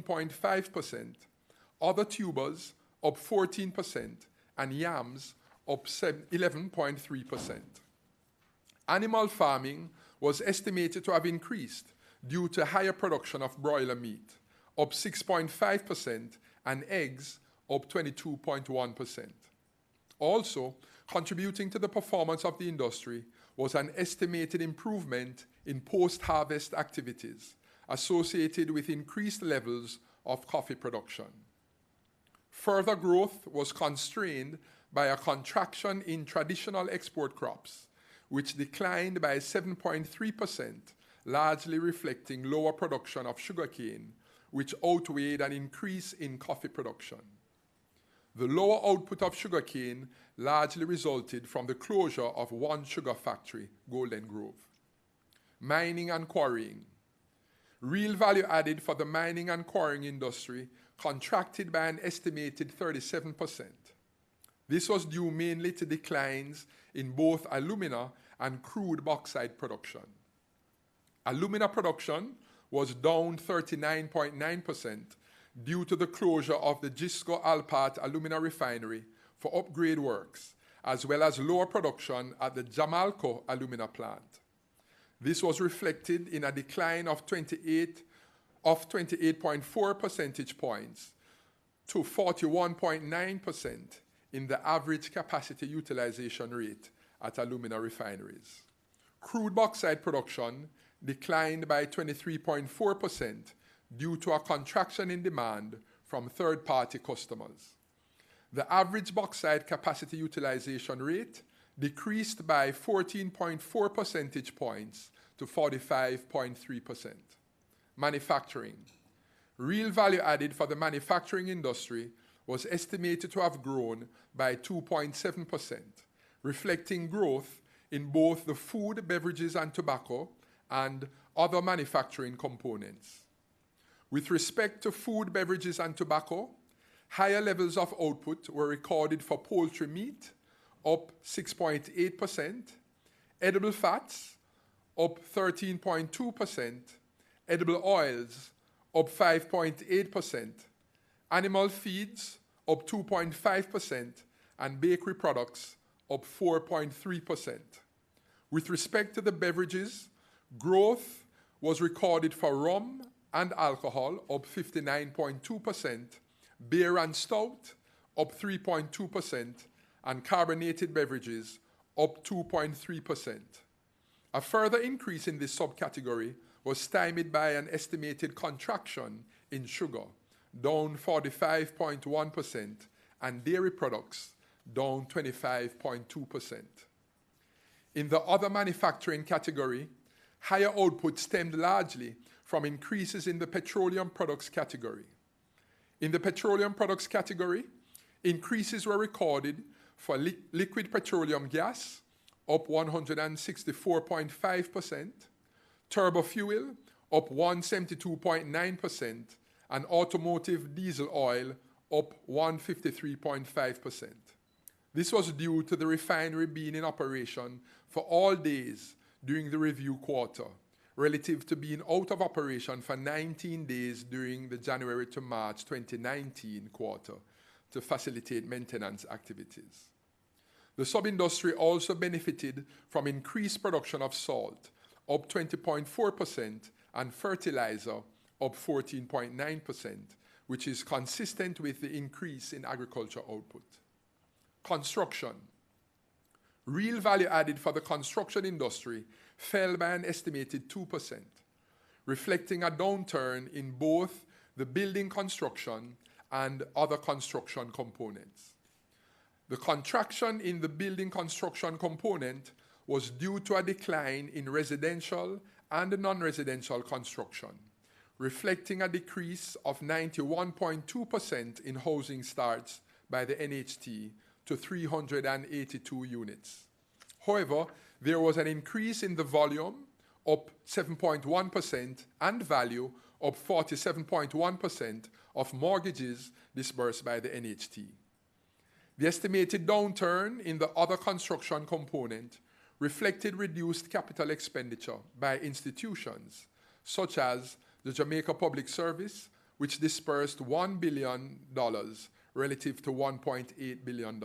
13.5%, other tubers up 14%, and yams up 11.3%. Animal farming was estimated to have increased due to higher production of broiler meat, up 6.5%, and eggs up 22.1%. Also, contributing to the performance of the industry was an estimated improvement in post-harvest activities associated with increased levels of coffee production. Further growth was constrained by a contraction in traditional export crops, which declined by 7.3%, largely reflecting lower production of sugarcane, which outweighed an increase in coffee production. The lower output of sugarcane largely resulted from the closure of one sugar factory, Golden Grove. Mining and quarrying. Real value added for the mining and quarrying industry contracted by an estimated 37%. This was due mainly to declines in both alumina and crude bauxite production. Alumina production was down 39.9% due to the closure of the Gisco Alpart alumina refinery for upgrade works, as well as lower production at the Jamalco alumina plant. This was reflected in a decline of 28.4 percentage points to 41.9% in the average capacity utilization rate at alumina refineries. Crude bauxite production declined by 23.4% due to a contraction in demand from third-party customers. The average bauxite capacity utilization rate decreased by 14.4 percentage points to 45.3%. Manufacturing. Real value added for the manufacturing industry was estimated to have grown by 2.7%, reflecting growth in both the food, beverages, and tobacco and other manufacturing components. With respect to food, beverages, and tobacco, higher levels of output were recorded for poultry meat, up 6.8%, edible fats, up 13.2%, edible oils, up 5.8%, animal feeds, up 2.5%, and bakery products, up 4.3%. With respect to the beverages, growth was recorded for rum and alcohol, up 59.2%, beer and stout, up 3.2%, and carbonated beverages, up 2.3%. A further increase in this subcategory was stymied by an estimated contraction in sugar, down 45.1%, and dairy products, down 25.2%. In the other manufacturing category, higher output stemmed largely from increases in the petroleum products category. In the petroleum products category, increases were recorded for liquid petroleum gas, up 164.5%, turbo fuel, up 172.9%, and automotive diesel oil, up 153.5%. This was due to the refinery being in operation for all days during the review quarter, relative to being out of operation for 19 days during the January to March 2019 quarter to facilitate maintenance activities. The sub-industry also benefited from increased production of salt, up 20.4%, and fertilizer, up 14.9%, which is consistent with the increase in agriculture output. Construction. Real value added for the construction industry fell by an estimated 2%, reflecting a downturn in both the building construction and other construction components. The contraction in the building construction component was due to a decline in residential and non-residential construction, reflecting a decrease of 91.2% in housing starts by the NHT to 382 units. However, there was an increase in the volume, up 7.1%, and value, up 47.1%, of mortgages disbursed by the NHT. The estimated downturn in the other construction component reflected reduced capital expenditure by institutions such as the Jamaica Public Service, which disbursed $1 billion relative to $1.8 billion.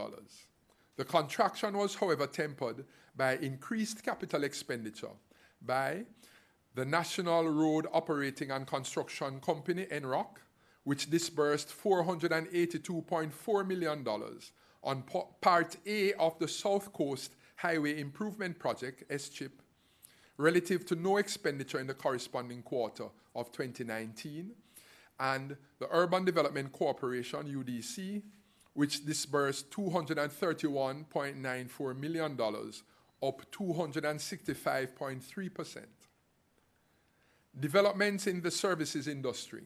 The contraction was, however, tempered by increased capital expenditure by the National Road Operating and Construction Company, NROC, which disbursed $482.4 million on Part A of the South Coast Highway Improvement Project, SCHIP, relative to no expenditure in the corresponding quarter of 2019, and the Urban Development Corporation, UDC, which disbursed $231.94 million, up 265.3%. Developments in the services industry.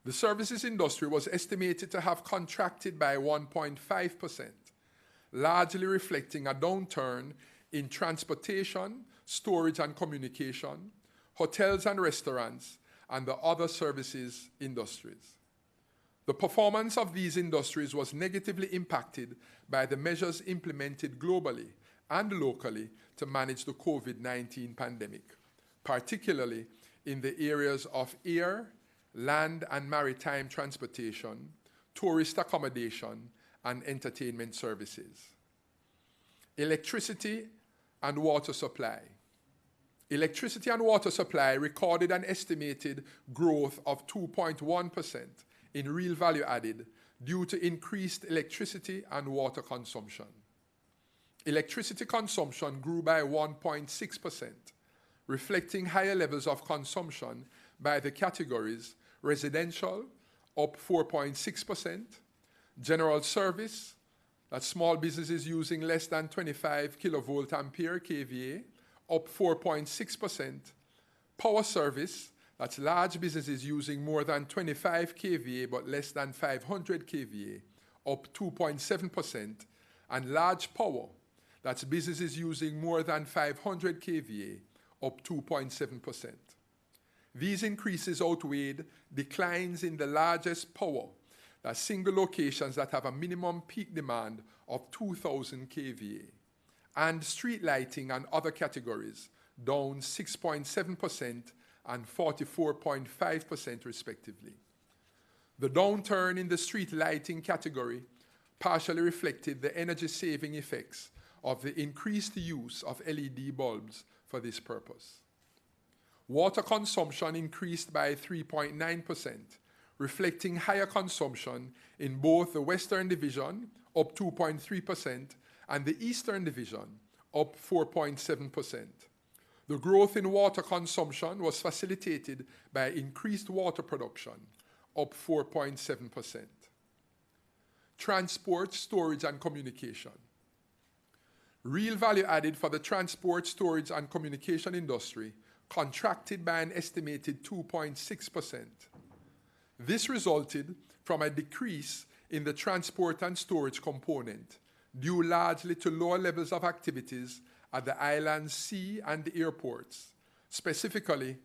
The services industry was estimated to have contracted by 1.5%, largely reflecting a downturn in transportation, storage and communication, hotels and restaurants, and the other services industries. The performance of these industries was negatively impacted by the measures implemented globally and locally to manage the COVID-19 pandemic, particularly in the areas of air, land and maritime transportation, tourist accommodation, and entertainment services. Electricity and water supply. Electricity and water supply recorded an estimated growth of 2.1% in real value added due to increased electricity and water consumption. Electricity consumption grew by 1.6%, reflecting higher levels of consumption by the categories residential, up 4.6%, general service, that's small businesses using less than 25 kilovolt ampere kVA, up 4.6%, power service, that's large businesses using more than 25 kVA but less than 500 kVA, up 2.7%, and large power, that's businesses using more than 500 kVA, up 2.7%. These increases outweighed declines in the largest power, that's single locations that have a minimum peak demand of 2,000 kVA, and street lighting and other categories, down 6.7% and 44.5% respectively. The downturn in the street lighting category partially reflected the energy-saving effects of the increased use of LED bulbs for this purpose. Water consumption increased by 3.9%, reflecting higher consumption in both the Western Division, up 2.3%, and the Eastern Division, up 4.7%. The growth in water consumption was facilitated by increased water production, up 4.7%. Transport, storage, and communication. Real value added for the transport, storage, and communication industry contracted by an estimated 2.6%. This resulted from a decrease in the transport and storage component, due largely to lower levels of activities at the island's sea and airports, specifically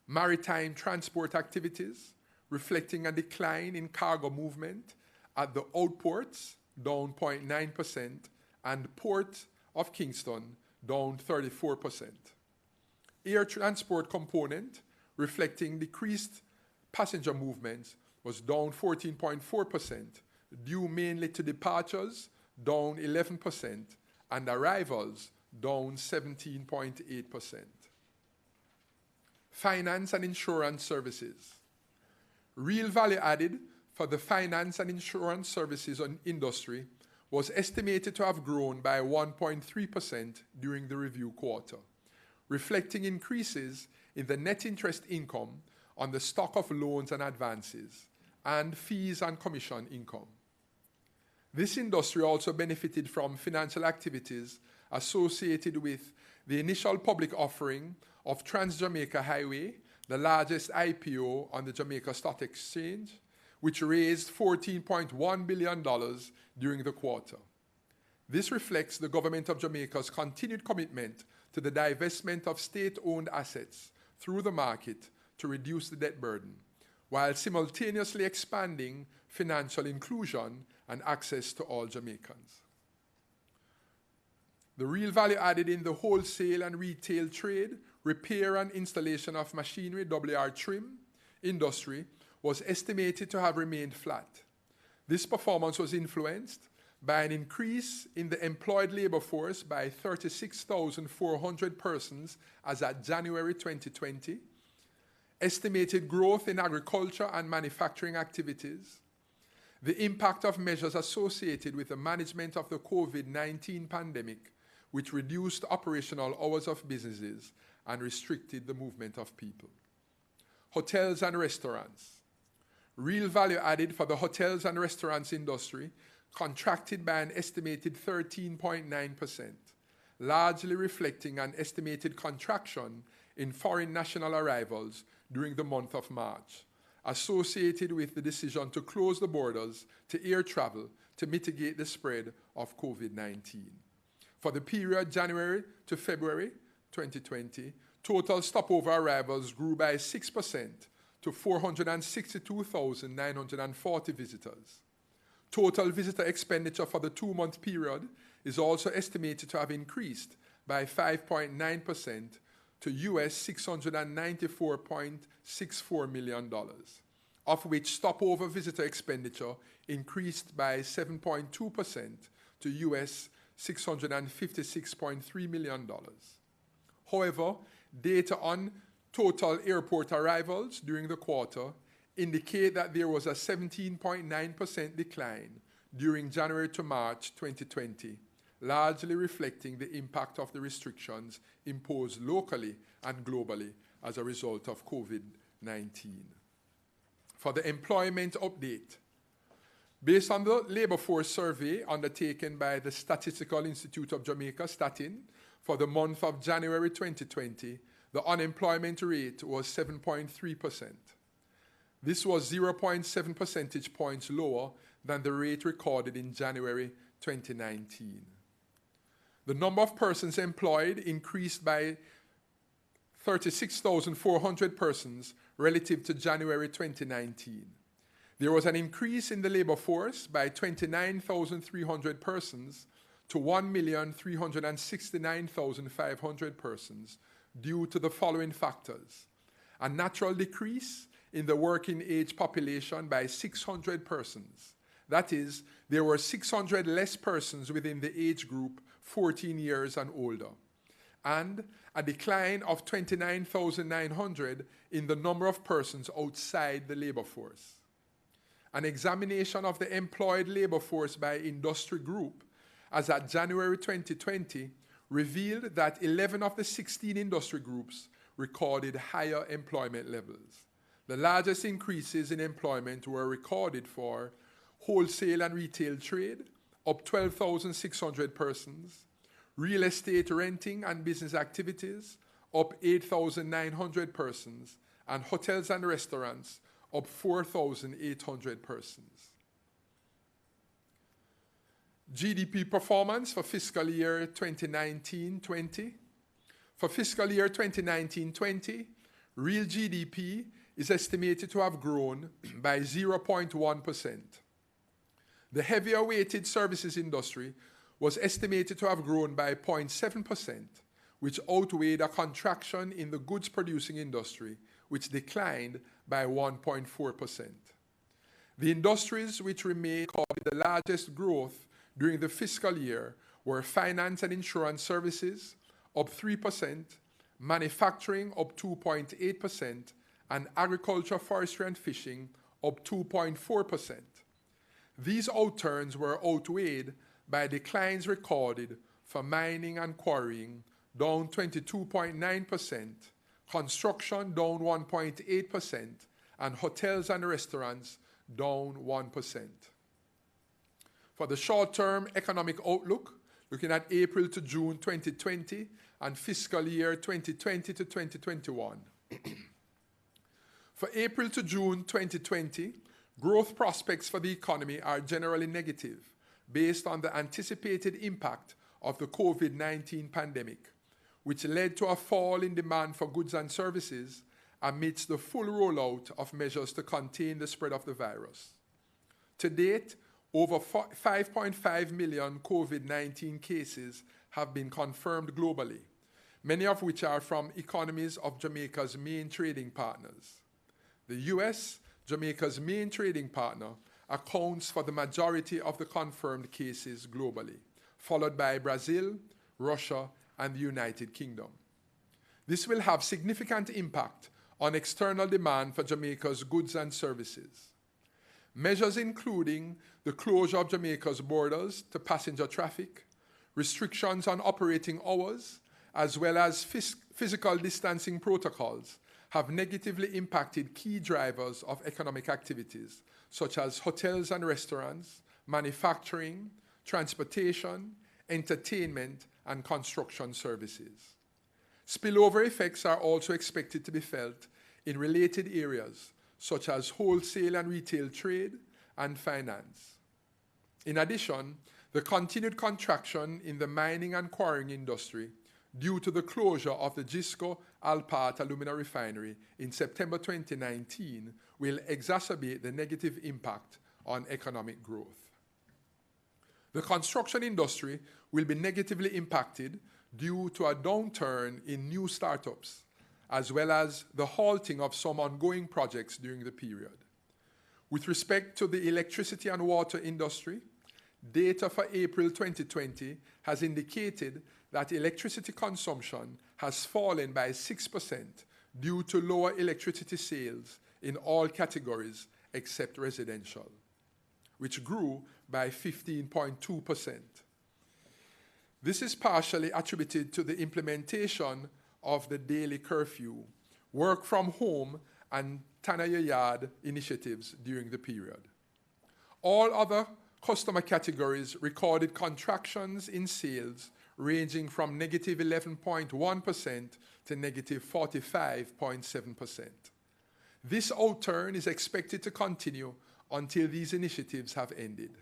maritime transport activities, reflecting a decline in cargo movement at the outports, down 0.9%, and Port of Kingston, down 34%. Air transport component, reflecting decreased passenger movements, was down 14.4%, due mainly to departures, down 11%, and arrivals, down 17.8%. Finance and insurance services. Real value added for the finance and insurance services industry was estimated to have grown by 1.3% during the review quarter, reflecting increases in the net interest income on the stock of loans and advances, and fees and commission income. This industry also benefited from financial activities associated with the initial public offering of Trans-Jamaica Highway, the largest IPO on the Jamaica Stock Exchange, which raised $14.1 billion during the quarter. This reflects the government of Jamaica's continued commitment to the divestment of state-owned assets through the market to reduce the debt burden, while simultaneously expanding financial inclusion and access to all Jamaicans. The real value added in the wholesale and retail trade, repair and installation of machinery, WR trim, industry was estimated to have remained flat. This performance was influenced by an increase in the employed labor force by 36,400 persons as at January 2020, estimated growth in agriculture and manufacturing activities, the impact of measures associated with the management of the COVID-19 pandemic, which reduced operational hours of businesses and restricted the movement of people. Hotels and restaurants. Real value added for the hotels and restaurants industry contracted by an estimated 13.9%, largely reflecting an estimated contraction in foreign national arrivals during the month of March, associated with the decision to close the borders to air travel to mitigate the spread of COVID-19. For the period January to February 2020, total stopover arrivals grew by 6% to 462,940 visitors. Total visitor expenditure for the 2-month period is also estimated to have increased by 5.9% to US $694.64 million, of which stopover visitor expenditure increased by 7.2% to US $656.3 million. However, data on total airport arrivals during the quarter indicate that there was a 17.9% decline during January to March 2020, largely reflecting the impact of the restrictions imposed locally and globally as a result of COVID-19. For the employment update, based on the labor force survey undertaken by the Statistical Institute of Jamaica, Statin, for the month of January 2020, the unemployment rate was 7.3%. This was 0.7 percentage points lower than the rate recorded in January 2019. The number of persons employed increased by 36,400 persons relative to January 2019. There was an increase in the labor force by 29,300 persons to 1,369,500 persons due to the following factors: a natural decrease in the working age population by 600 persons. That is, there were 600 less persons within the age group 14 years and older, and a decline of 29,900 in the number of persons outside the labor force. An examination of the employed labor force by industry group as at January 2020 revealed that 11 of the 16 industry groups recorded higher employment levels. The largest increases in employment were recorded for wholesale and retail trade, up 12,600 persons, real estate renting and business activities, up 8,900 persons, and hotels and restaurants, up 4,800 persons. GDP performance for fiscal year 2019-20. For fiscal year 2019-20, real GDP is estimated to have grown by 0.1%. The heavier weighted services industry was estimated to have grown by 0.7%, which outweighed a contraction in the goods producing industry, which declined by 1.4%. The industries which remained the largest growth during the fiscal year were finance and insurance services, up 3%, manufacturing, up 2.8%, and agriculture, forestry, and fishing, up 2.4%. These outturns were outweighed by declines recorded for mining and quarrying, down 22.9%, construction down 1.8%, and hotels and restaurants down 1%. For the short-term economic outlook, looking at April to June 2020 and fiscal year 2020 to 2021. For April to June 2020, growth prospects for the economy are generally negative based on the anticipated impact of the COVID-19 pandemic, which led to a fall in demand for goods and services amidst the full rollout of measures to contain the spread of the virus. To date, over 5.5 million COVID-19 cases have been confirmed globally, many of which are from economies of Jamaica's main trading partners. The US, Jamaica's main trading partner, accounts for the majority of the confirmed cases globally, followed by Brazil, Russia, and the United Kingdom. This will have significant impact on external demand for Jamaica's goods and services. Measures including the closure of Jamaica's borders to passenger traffic, restrictions on operating hours, as well as physical distancing protocols have negatively impacted key drivers of economic activities, such as hotels and restaurants, manufacturing, transportation, entertainment, and construction services. Spillover effects are also expected to be felt in related areas, such as wholesale and retail trade and finance. In addition, the continued contraction in the mining and quarrying industry due to the closure of the Gisco Alpart alumina refinery in September 2019 will exacerbate the negative impact on economic growth. The construction industry will be negatively impacted due to a downturn in new startups, as well as the halting of some ongoing projects during the period. With respect to the electricity and water industry, data for April 2020 has indicated that electricity consumption has fallen by 6% due to lower electricity sales in all categories except residential, which grew by 15.2%. This is partially attributed to the implementation of the daily curfew, work from home, and Tanaya Yard initiatives during the period. All other customer categories recorded contractions in sales ranging from negative 11.1% to negative 45.7%. This outturn is expected to continue until these initiatives have ended.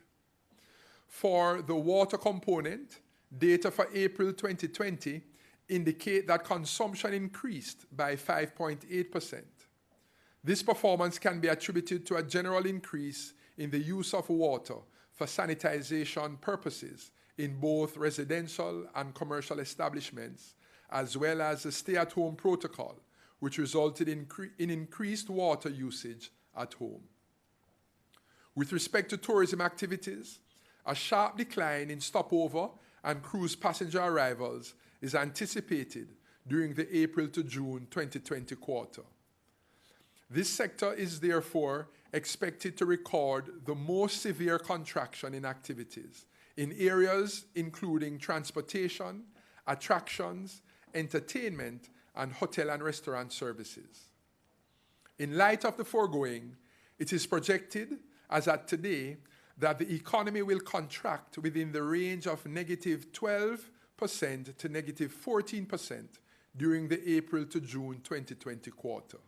For the water component, data for April 2020 indicate that consumption increased by 5.8%. This performance can be attributed to a general increase in the use of water for sanitization purposes in both residential and commercial establishments, as well as the stay-at-home protocol, which resulted in increased water usage at home. With respect to tourism activities, a sharp decline in stopover and cruise passenger arrivals is anticipated during the April to June 2020 quarter. This sector is therefore expected to record the most severe contraction in activities in areas including transportation, attractions, entertainment, and hotel and restaurant services. In light of the foregoing, it is projected, as at today, that the economy will contract within the range of negative 12% to negative 14% during the April to June 2020 quarter.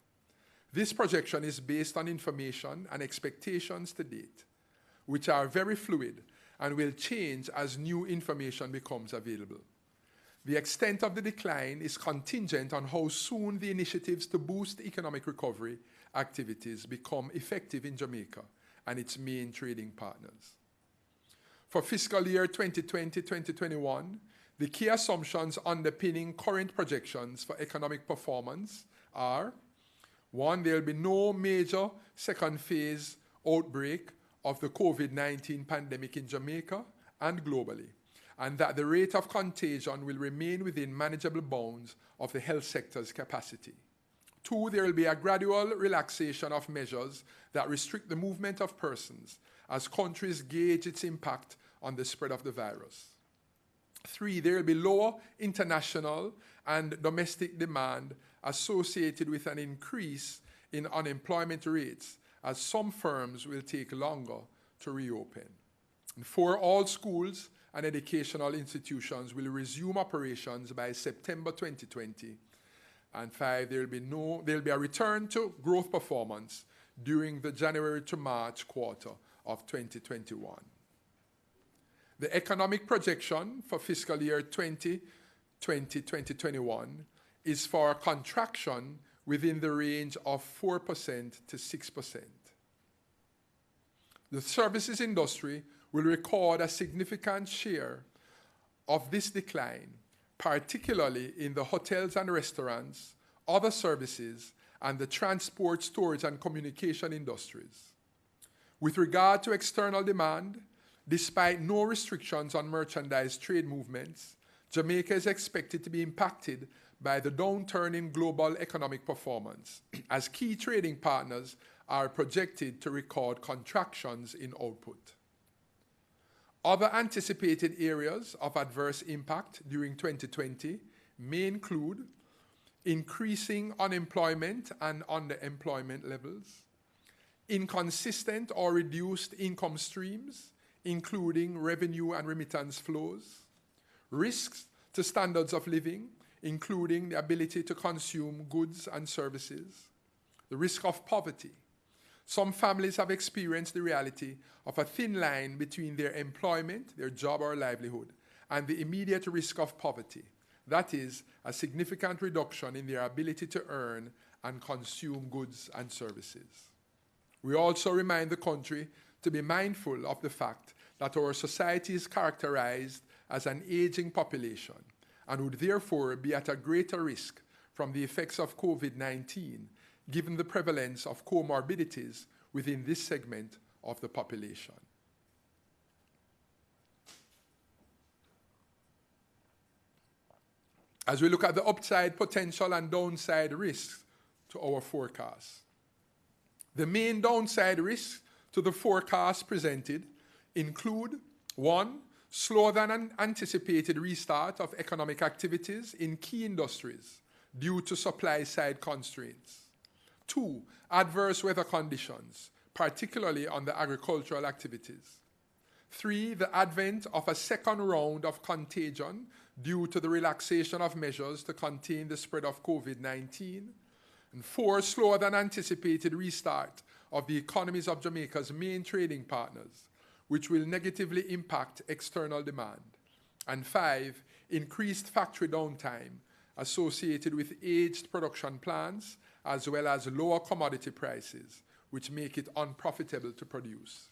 This projection is based on information and expectations to date, which are very fluid and will change as new information becomes available. The extent of the decline is contingent on how soon the initiatives to boost economic recovery activities become effective in Jamaica and its main trading partners. For fiscal year 2020-2021, the key assumptions underpinning current projections for economic performance are: 1, there will be no major second phase outbreak of the COVID-19 pandemic in Jamaica and globally, and that the rate of contagion will remain within manageable bounds of the health sector's capacity. 2, there will be a gradual relaxation of measures that restrict the movement of persons as countries gauge its impact on the spread of the virus. 3, there will be lower international and domestic demand associated with an increase in unemployment rates, as some firms will take longer to reopen. And 4, all schools and educational institutions will resume operations by September 2020. And 5, there will be a return to growth performance during the January to March quarter of 2021. The economic projection for fiscal year 2020-2021 is for a contraction within the range of 4% to 6%. The services industry will record a significant share of this decline, particularly in the hotels and restaurants, other services, and the transport, storage, and communication industries. With regard to external demand, despite no restrictions on merchandise trade movements, Jamaica is expected to be impacted by the downturn in global economic performance, as key trading partners are projected to record contractions in output. Other anticipated areas of adverse impact during 2020 may include increasing unemployment and underemployment levels, inconsistent or reduced income streams, including revenue and remittance flows, risks to standards of living, including the ability to consume goods and services, the risk of poverty. Some families have experienced the reality of a thin line between their employment, their job or livelihood, and the immediate risk of poverty. That is, a significant reduction in their ability to earn and consume goods and services. We also remind the country to be mindful of the fact that our society is characterized as an aging population and would therefore be at a greater risk from the effects of COVID-19, given the prevalence of comorbidities within this segment of the population. As we look at the upside potential and downside risks to our forecast, the main downside risks to the forecast presented include 1. Slower than anticipated restart of economic activities in key industries due to supply-side constraints. 2. Adverse weather conditions, particularly on the agricultural activities. 3. The advent of a second round of contagion due to the relaxation of measures to contain the spread of COVID-19. And 4. Slower than anticipated restart of the economies of Jamaica's main trading partners, which will negatively impact external demand. And 5. Increased factory downtime associated with aged production plants, as well as lower commodity prices, which make it unprofitable to produce.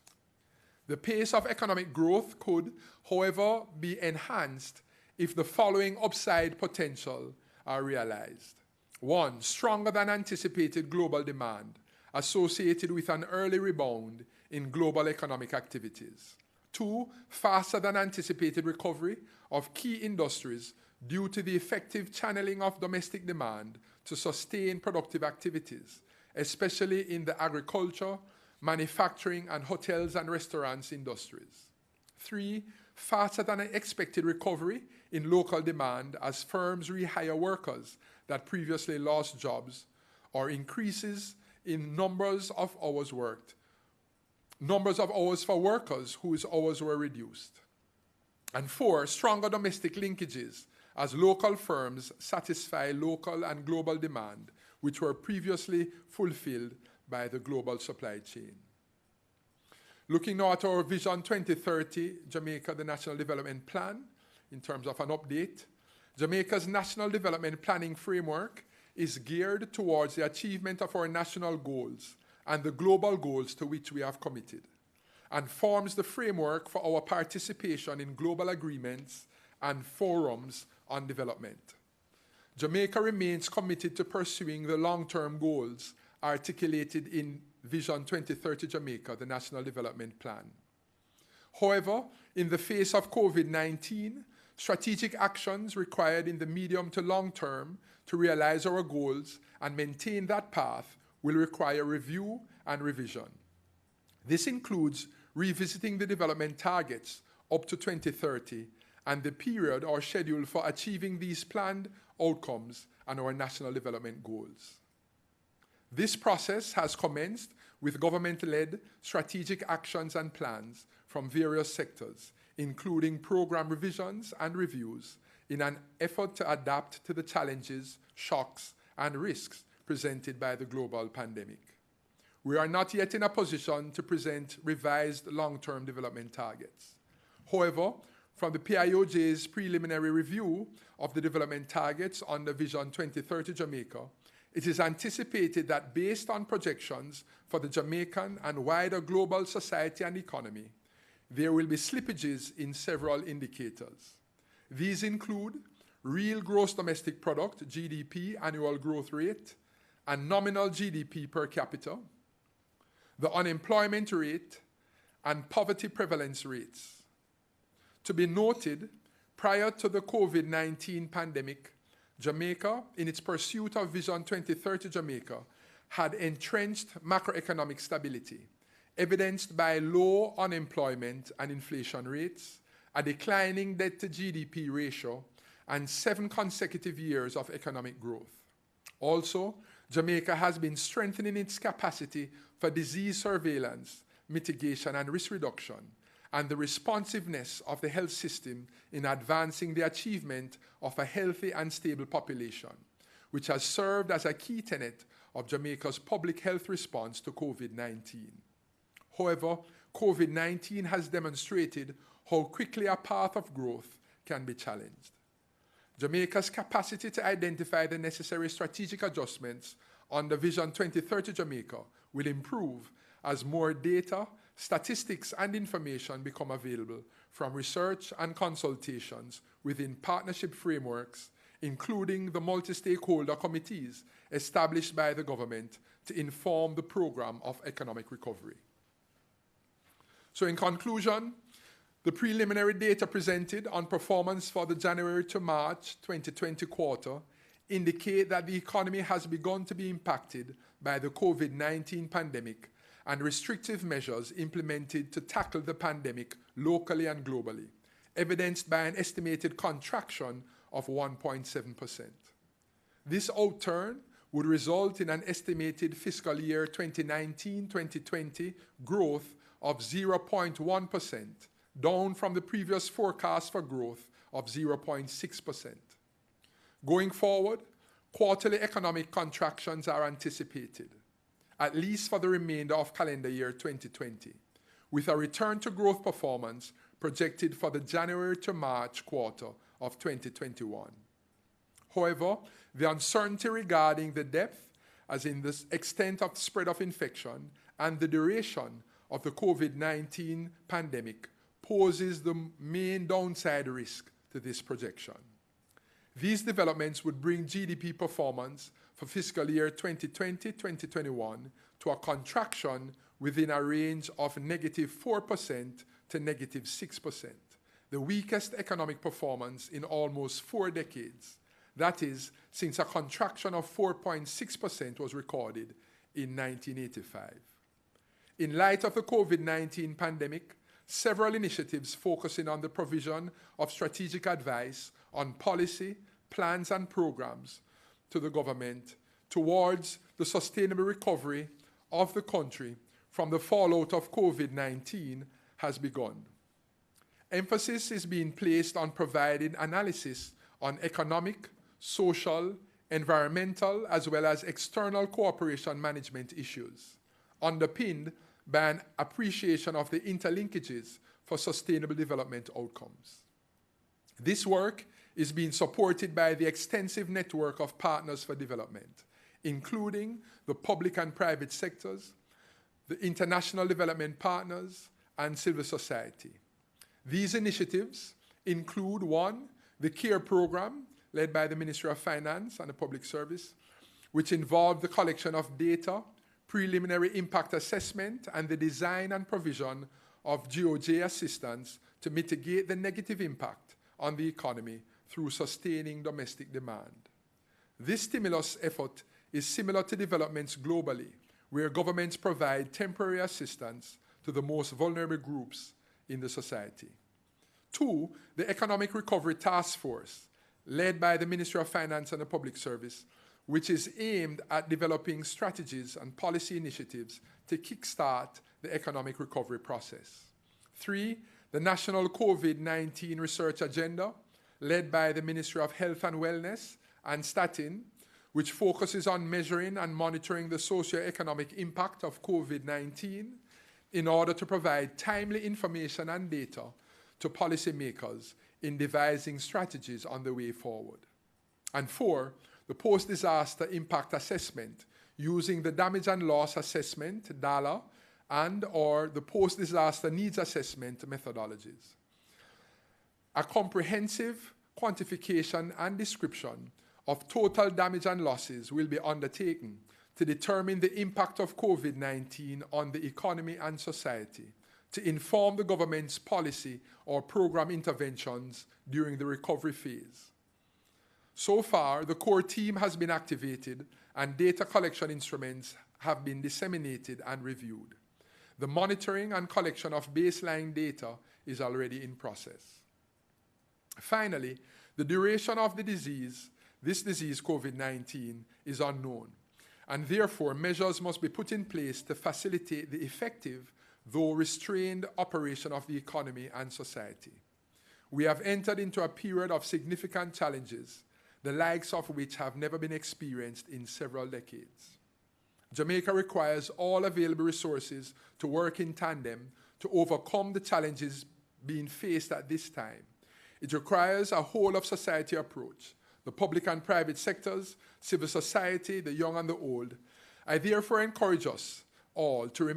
The pace of economic growth could, however, be enhanced if the following upside potential are realized. 1. Stronger than anticipated global demand associated with an early rebound in global economic activities. 2. Faster than anticipated recovery of key industries due to the effective channeling of domestic demand to sustain productive activities, especially in the agriculture, manufacturing, and hotels and restaurants industries. 3. Faster than expected recovery in local demand as firms rehire workers that previously lost jobs, or increases in numbers of hours worked, numbers of hours for workers whose hours were reduced. And 4. Stronger domestic linkages as local firms satisfy local and global demand, which were previously fulfilled by the global supply chain. Looking now at our Vision 2030, Jamaica, the National Development Plan, in terms of an update, Jamaica's National Development Planning Framework is geared towards the achievement of our national goals and the global goals to which we have committed, and forms the framework for our participation in global agreements and forums on development. Jamaica remains committed to pursuing the long-term goals articulated in Vision 2030 Jamaica, the National Development Plan. However, in the face of COVID-19, strategic actions required in the medium to long term to realize our goals and maintain that path will require review and revision. This includes revisiting the development targets up to 2030 and the period or schedule for achieving these planned outcomes and our national development goals. This process has commenced with government-led strategic actions and plans from various sectors, including program revisions and reviews, in an effort to adapt to the challenges, shocks, and risks presented by the global pandemic. We are not yet in a position to present revised long-term development targets. However, from the PIOJ's preliminary review of the development targets under Vision 2030 Jamaica, it is anticipated that based on projections for the Jamaican and wider global society and economy, there will be slippages in several indicators. These include real gross domestic product, GDP, annual growth rate, and nominal GDP per capita, the unemployment rate, and poverty prevalence rates. To be noted, prior to the COVID-19 pandemic, Jamaica, in its pursuit of Vision 2030 Jamaica, had entrenched macroeconomic stability, evidenced by low unemployment and inflation rates, a declining debt-to-GDP ratio, and 7 consecutive years of economic growth. Also, Jamaica has been strengthening its capacity for disease surveillance, mitigation, and risk reduction, and the responsiveness of the health system in advancing the achievement of a healthy and stable population, which has served as a key tenet of Jamaica's public health response to COVID-19. However, COVID-19 has demonstrated how quickly a path of growth can be challenged. Jamaica's capacity to identify the necessary strategic adjustments under Vision 2030 Jamaica will improve as more data, statistics, and information become available from research and consultations within partnership frameworks, including the multi-stakeholder committees established by the government to inform the program of economic recovery. So in conclusion, the preliminary data presented on performance for the January to March 2020 quarter indicate that the economy has begun to be impacted by the COVID-19 pandemic and restrictive measures implemented to tackle the pandemic locally and globally, evidenced by an estimated contraction of 1.7%. This outturn would result in an estimated fiscal year 2019-2020 growth of 0.1%, down from the previous forecast for growth of 0.6%. Going forward, quarterly economic contractions are anticipated, at least for the remainder of calendar year 2020, with a return to growth performance projected for the January to March quarter of 2021. However, the uncertainty regarding the depth, as in the extent of spread of infection, and the duration of the COVID-19 pandemic poses the main downside risk to this projection. These developments would bring GDP performance for fiscal year 2020-2021 to a contraction within a range of -4% to -6%, the weakest economic performance in almost 4 decades. That is, since a contraction of 4.6% was recorded in 1985. In light of the COVID-19 pandemic, several initiatives focusing on the provision of strategic advice on policy, plans, and programs to the government towards the sustainable recovery of the country from the fallout of COVID-19 has begun. Emphasis is being placed on providing analysis on economic, social, environmental, as well as external cooperation management issues, underpinned by an appreciation of the interlinkages for sustainable development outcomes. This work is being supported by the extensive network of partners for development, including the public and private sectors, the international development partners, and civil society. These initiatives include 1, the CARE program, led by the Ministry of Finance and the Public Service, which involved the collection of data, preliminary impact assessment, and the design and provision of GOJ assistance to mitigate the negative impact on the economy through sustaining domestic demand. This stimulus effort is similar to developments globally, where governments provide temporary assistance to the most vulnerable groups in the society. 2, the Economic Recovery Task Force, led by the Ministry of Finance and the Public Service, which is aimed at developing strategies and policy initiatives to kickstart the economic recovery process. 3, the National COVID-19 Research Agenda, led by the Ministry of Health and Wellness and Statin, which focuses on measuring and monitoring the socio-economic impact of COVID-19 in order to provide timely information and data to policymakers in devising strategies on the way forward. And 4, the Post-Disaster Impact Assessment, using the Damage and Loss Assessment, DALA, and or the Post-Disaster Needs Assessment methodologies. A comprehensive quantification and description of total damage and losses will be undertaken to determine the impact of COVID-19 on the economy and society, to inform the government's policy or program interventions during the recovery phase. So far, the core team has been activated and data collection instruments have been disseminated and reviewed. The monitoring and collection of baseline data is already in process. Finally, the duration of the disease, this disease COVID-19, is unknown, and therefore measures must be put in place to facilitate the effective, though restrained, operation of the economy and society. We have entered into a period of significant challenges, the likes of which have never been experienced in several decades. Jamaica requires all available resources to work in tandem to overcome the challenges being faced at this time. It requires a whole-of-society approach, the public and private sectors, civil society, the young and the old. I therefore encourage us all to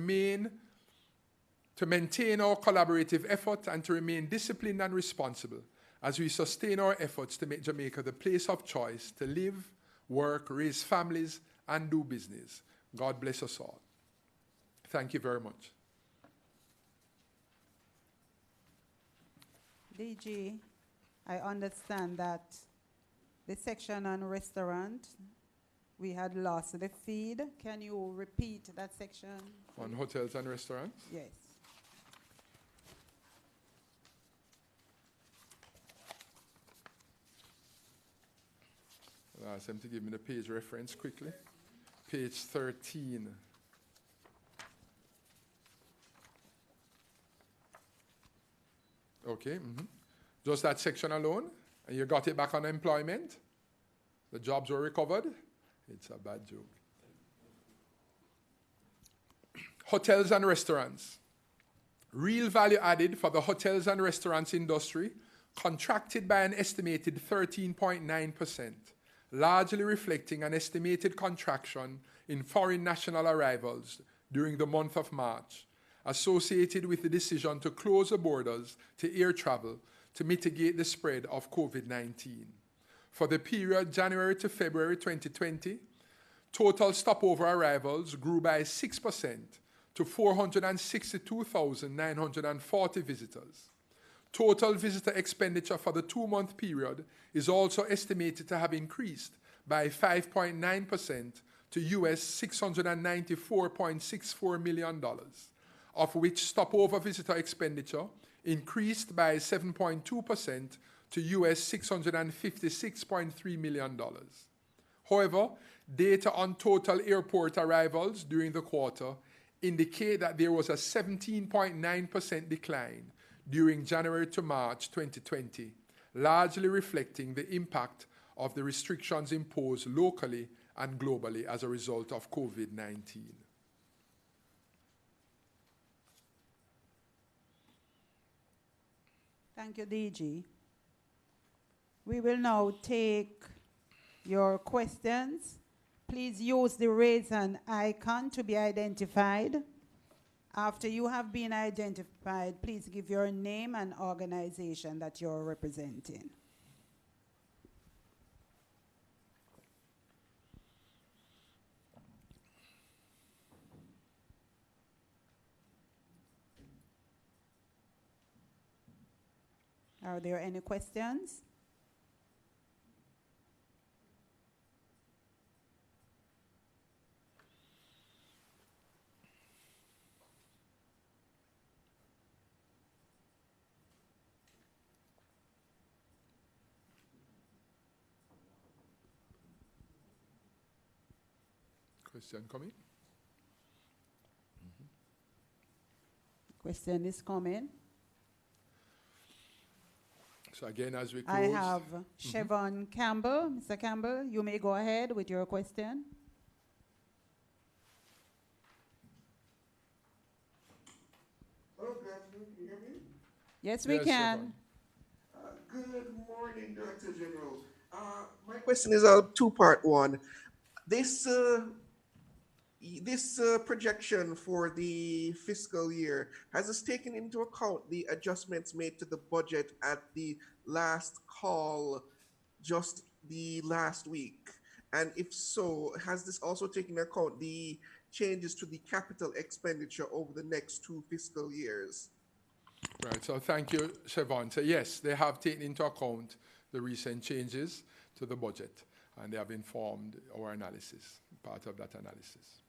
maintain our collaborative effort and to remain disciplined and responsible as we sustain our efforts to make Jamaica the place of choice to live, work, raise families, and do business. God bless us all. Thank you very much. DG, I understand that the section on restaurant, we had lost the feed. Can you repeat that section? On hotels and restaurants? Yes. I'll ask them to give me the page reference quickly. Page 13. Okay. Just that section alone? And you got it back on employment? The jobs were recovered? It's a bad joke. Hotels and restaurants. Real value added for the hotels and restaurants industry contracted by an estimated 13.9%, largely reflecting an estimated contraction in foreign national arrivals during the month of March, associated with the decision to close the borders to air travel to mitigate the spread of COVID-19. For the period January to February 2020, total stopover arrivals grew by 6% to 462,940 visitors. Total visitor expenditure for the 2-month period is also estimated to have increased by 5.9% to US $694.64 million, of which stopover visitor expenditure increased by 7.2% to US $656.3 million. However, data on total airport arrivals during the quarter indicate that there was a 17.9% decline during January to March 2020, largely reflecting the impact of the restrictions imposed locally and globally as a result of COVID-19. Thank you, DG. We will now take your questions. Please use the raise hand icon to be identified. After you have been identified, please give your name and organization that you're representing. Are there any questions? Question coming? Question is coming. So again, as we close, I have Siobhan Campbell. Mr. Campbell, you may go ahead with your question. Hello, good afternoon. Can you hear me? Yes, we can. Good morning, Director General. My question is a two-part one. This projection for the fiscal year, has this taken into account the adjustments made to the budget at the last call just the last week? And if so, has this also taken into account the changes to the capital expenditure over the next 2 fiscal years? Right, so thank you, Siobhan. So yes, they have taken into account the recent changes to the budget, and they have informed our analysis, part of that analysis.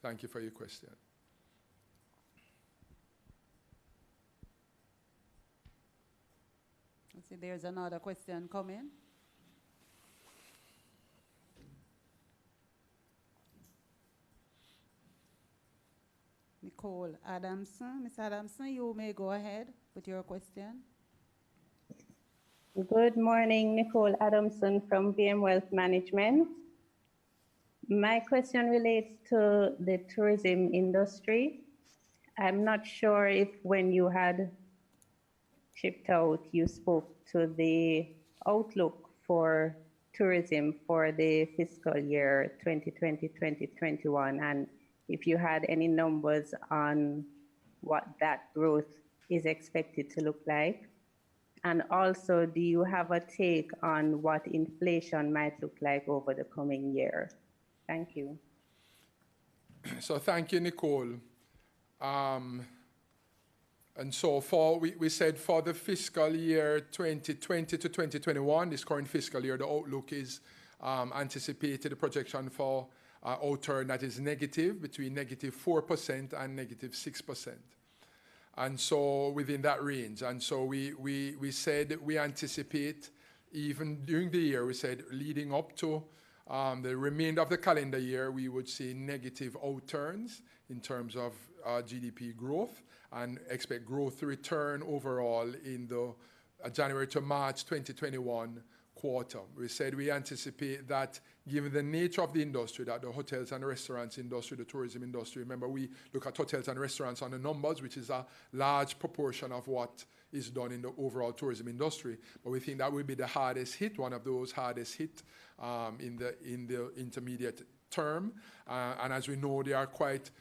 Thank you for your question. Let's see, there's another question coming. Nicole Adamson. Ms. Adamson, you may go ahead with your question. Good morning, Nicole Adamson from VM Wealth Management. My question relates to the tourism industry. I'm not sure if when you had shipped out, you spoke to the outlook for tourism for the fiscal year 2020-2021, and if you had any numbers on what that growth is expected to look like. And also, do you have a take on what inflation might look like over the coming year? Thank you. So thank you, Nicole. And so we said for the fiscal year 2020 to 2021, this current fiscal year, the outlook is anticipated, a projection for outturn that is negative, between -4% and -6%. And so within that range. And so we said we anticipate, even during the year, we said leading up to the remainder of the calendar year, we would see negative outturns in terms of GDP growth, and expect growth to return overall in the January to March 2021 quarter. We said we anticipate that, given the nature of the industry, that the hotels and restaurants industry, the tourism industry, remember we look at hotels and restaurants on the numbers, which is a large proportion of what is done in the overall tourism industry, but we think that will be the hardest hit, one of those hardest hit in the intermediate term. And as we know, there are quite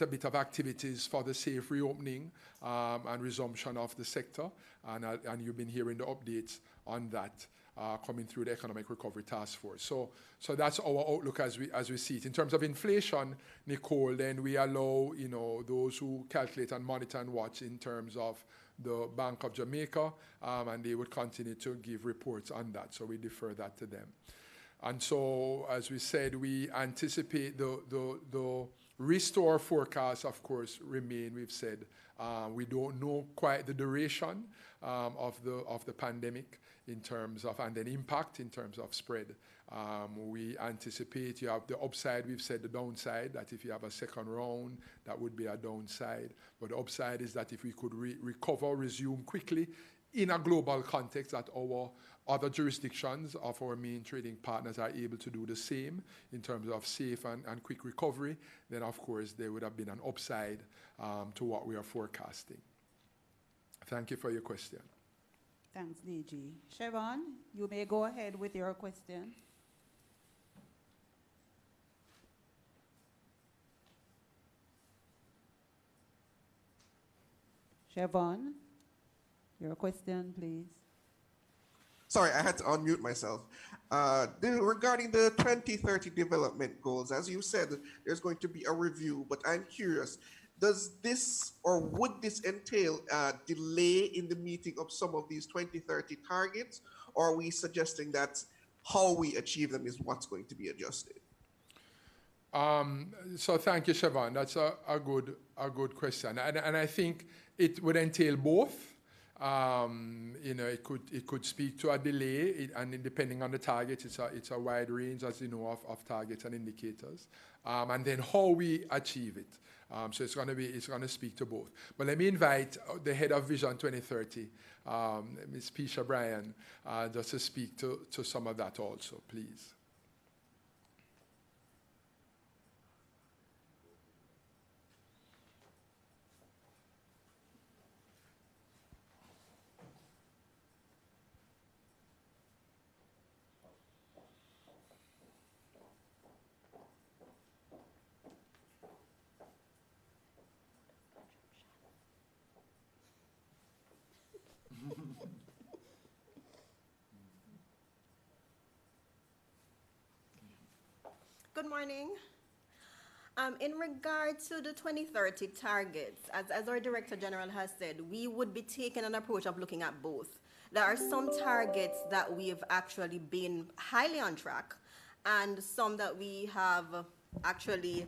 a bit of activities for the safe reopening and resumption of the sector, and you've been hearing the updates on that coming through the Economic Recovery Task Force. So that's our outlook as we see it. In terms of inflation, Nicole, then we allow those who calculate and monitor and watch in terms of the Bank of Jamaica, and they would continue to give reports on that. So we defer that to them. And so, as we said, we anticipate the restore forecast, of course, remain. We've said we don't know quite the duration of the pandemic in terms of, and then impact in terms of spread. We anticipate you have the upside, we've said the downside, that if you have a second round, that would be a downside. But the upside is that if we could resume quickly in a global context, that our other jurisdictions of our main trading partners are able to do the same in terms of safe and quick recovery, then of course there would have been an upside to what we are forecasting. Thank you for your question. Thanks, DG. Siobhan, you may go ahead with your question. Siobhan, your question, please. Sorry, I had to unmute myself. Regarding the 2030 development goals, as you said, there's going to be a review, but I'm curious, does this or would this entail a delay in the meeting of some of these 2030 targets, or are we suggesting that how we achieve them is what's going to be adjusted? So thank you, Siobhan. That's a good question, and I think it would entail both. It could speak to a delay, and depending on the target, it's a wide range, as you know, of targets and indicators, and then how we achieve it. So it's going to speak to both. But let me invite the head of Vision 2030, Ms. Pisha Bryan, just to speak to some of that also, please. Good morning. In regard to the 2030 targets, as our Director General has said, we would be taking an approach of looking at both. There are some targets that we have actually been highly on track, and some that we have actually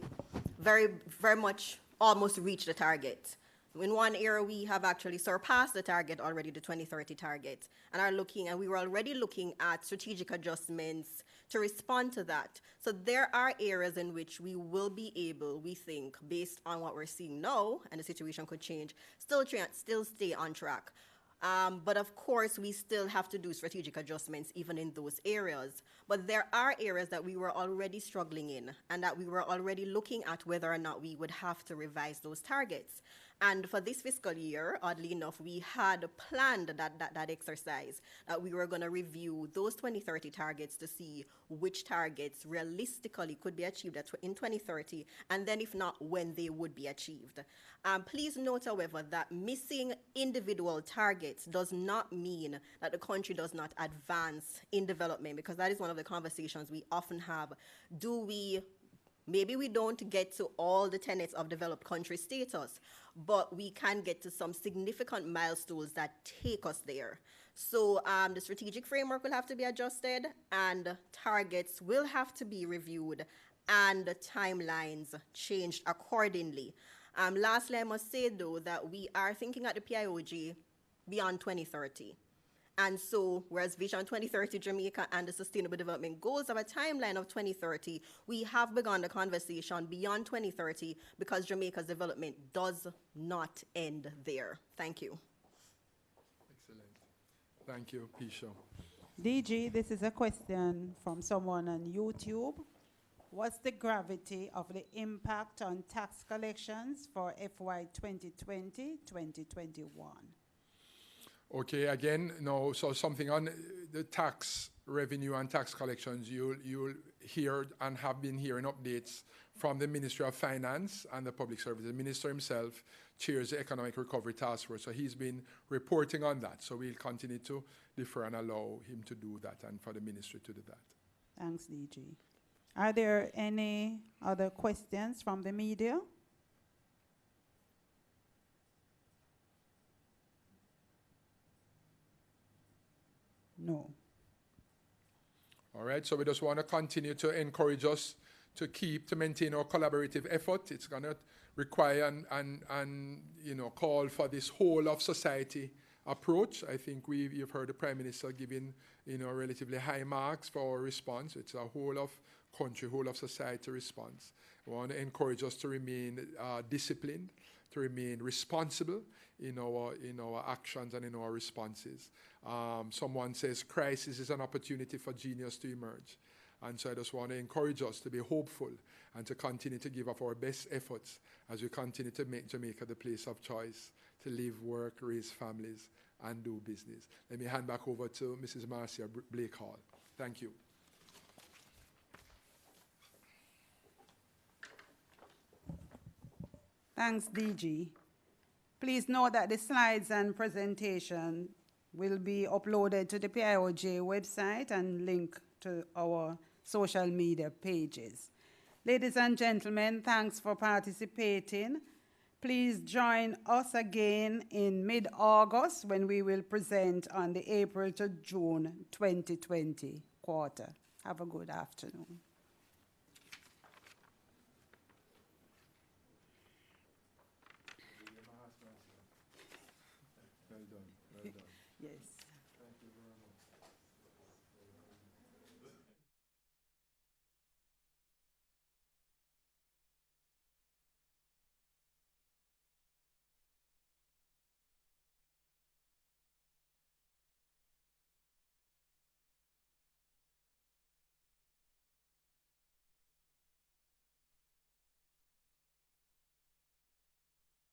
very, very much almost reached the target. In one area, we have actually surpassed the target already, the 2030 target, and we were already looking at strategic adjustments to respond to that. So there are areas in which we will be able, we think, based on what we're seeing now, and the situation could change, still stay on track. But of course, we still have to do strategic adjustments even in those areas. But there are areas that we were already struggling in, and that we were already looking at whether or not we would have to revise those targets. And for this fiscal year, oddly enough, we had planned that exercise, that we were going to review those 2030 targets to see which targets realistically could be achieved in 2030, and then if not, when they would be achieved. Please note, however, that missing individual targets does not mean that the country does not advance in development, because that is one of the conversations we often have. Maybe we don't get to all the tenets of developed country status, but we can get to some significant milestones that take us there. So the strategic framework will have to be adjusted, and targets will have to be reviewed, and the timelines changed accordingly. Lastly, I must say, though, that we are thinking at the PIOG beyond 2030. And so, whereas Vision 2030 Jamaica and the Sustainable Development Goals have a timeline of 2030, we have begun the conversation beyond 2030 because Jamaica's development does not end there. Thank you. Excellent. Thank you, Pisho. DG, this is a question from someone on YouTube. What's the gravity of the impact on tax collections for FY 2020-2021? Okay, again, no, so something on the tax revenue and tax collections, you'll hear and have been hearing updates from the Ministry of Finance and the Public Service. The Minister himself chairs the Economic Recovery Task Force, so he's been reporting on that. So we'll continue to defer and allow him to do that and for the Ministry to do that. Thanks, DG. Are there any other questions from the media? No. All right, so we just want to continue to encourage us to maintain our collaborative effort. It's going to require and call for this whole of society approach. I think you've heard the Prime Minister giving relatively high marks for our response. It's a whole of country, whole of society response. We want to encourage us to remain disciplined, to remain responsible in our actions and in our responses. Someone says crisis is an opportunity for genius to emerge. And so I just want to encourage us to be hopeful and to continue to give up our best efforts as we continue to make Jamaica the place of choice to live, work, raise families, and do business. Let me hand back over to Mrs. Marcia Blake Hall. Thank you. Thanks, DG. Please note that the slides and presentation will be uploaded to the PIOJ website and linked to our social media pages. Ladies and gentlemen, thanks for participating. Please join us again in mid-August when we will present on the April to June 2020 quarter. Have a good afternoon. Well done, well done. Yes.